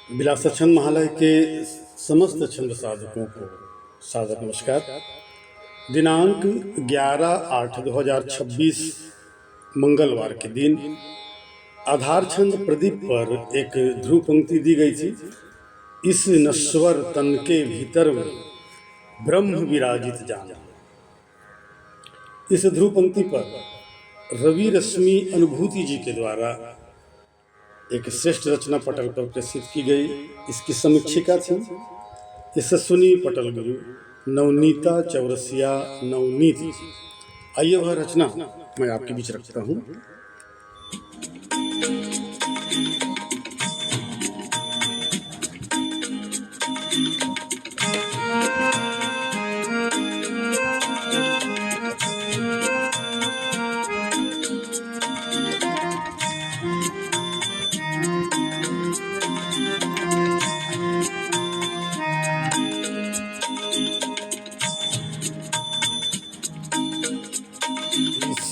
विलासाछंद महालय के समस्त छंद साधकों को सादर नमस्कार। दिनांक 11/8/2026 मंगलवार के दिन आधार छंद प्रदीप पर एक ध्रुव पंक्ति दी गई थी। इस नश्वर तन के भीतर में ब्रह्म विराजित जाना। इस ध्रुव पंक्ति पर रवि रश्मि अनुभूति जी के द्वारा एक श्रेष्ठ रचना पटल पर प्रस्तुत की गई। इसकी समीक्षिका थी यशस्विनी पटल गुरु नवनीता चौरसिया नवनीत। आइए वह रचना मैं आपके बीच रखता हूँ।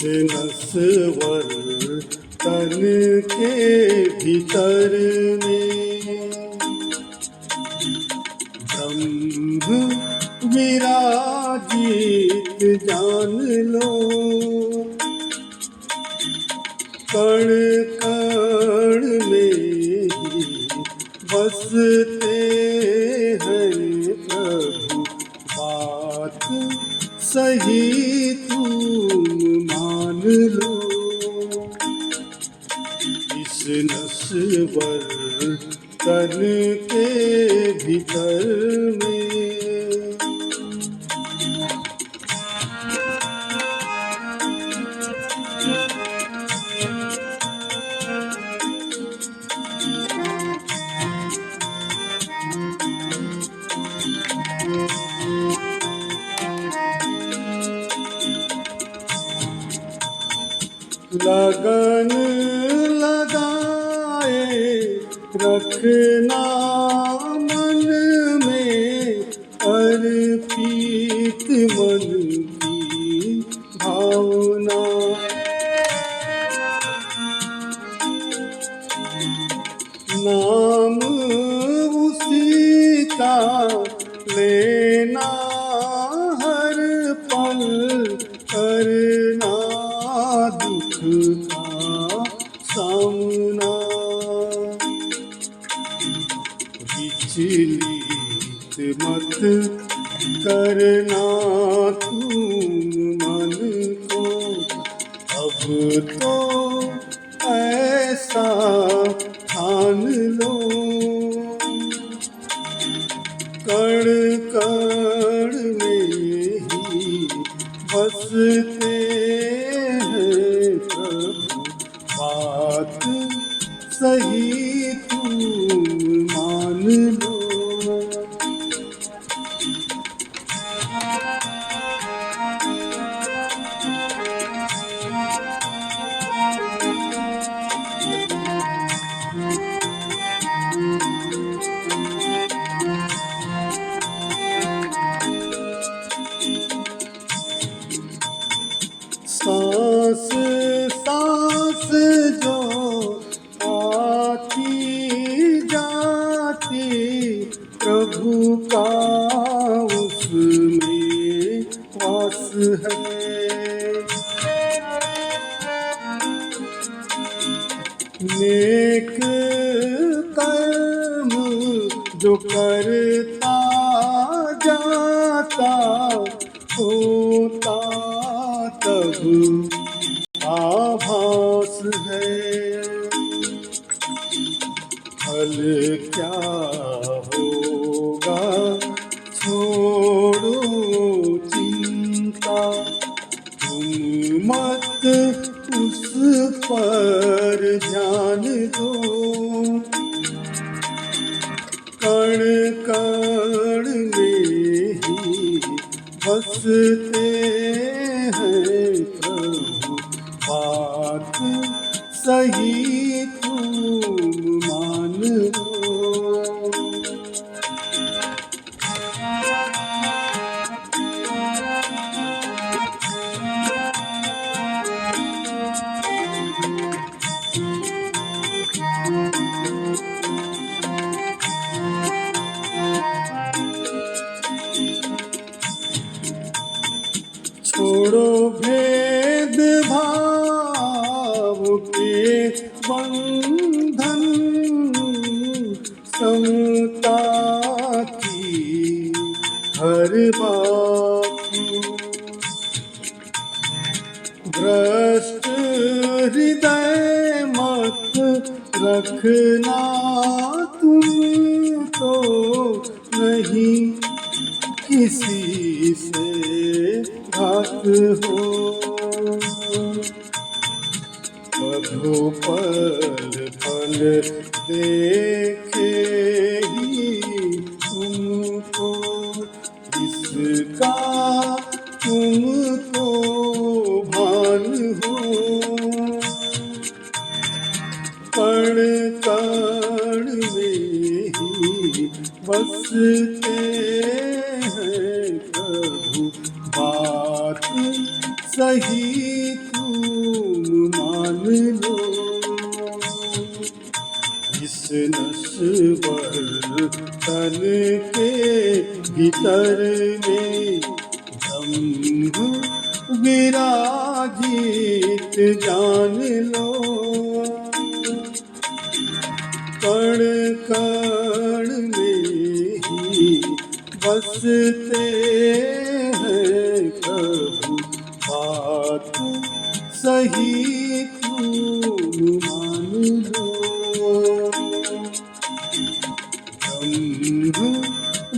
नश्वर तन के भीतर में ब्रह्म विराजित जान लो। कण कण में ही बसते हैं प्रभु, बात सही तुम मान लो। इस नश्वर तन के भीतर में लगन लगाए रखना मन में, अर्पित मन की भावना। नाम उसी का लेना, हर पल करना दुख का सामना। विचलित मत करना तुम मन को, अब तो ऐसा ठान लो। कण कण में ही बसते हैं प्रभु, बात सही तुम मान लो। सांस सांस जो आती जाती, प्रभु का उसमें वास है। नेक कर्म जो करता जाता, होता तब आभास है। फल क्या होगा छोड़ो चिंता, तुम मत उस पर ध्यान दो। कण कण में ही बसते हैं प्रभु, बात सही तुम मान लो। समता की हर बात, भ्रष्ट हृदय मत रखना तुम तो नहीं किसी से घात हो। प्रभु पल पल देखे ही तुमको, इसका तुमको भान हो। कण कण में ही बसते हैं प्रभु, बात सही तुम मान लो। इस नश्वर तन के भीतर में ब्रह्म विराजित जान लो। कण कण में ही बसते हैं प्रभु, बात सही तुम मान लो। ब्रह्म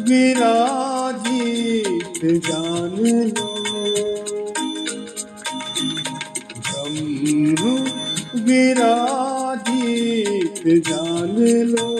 विराजित जान लो। ब्रह्म विराजित जान लो।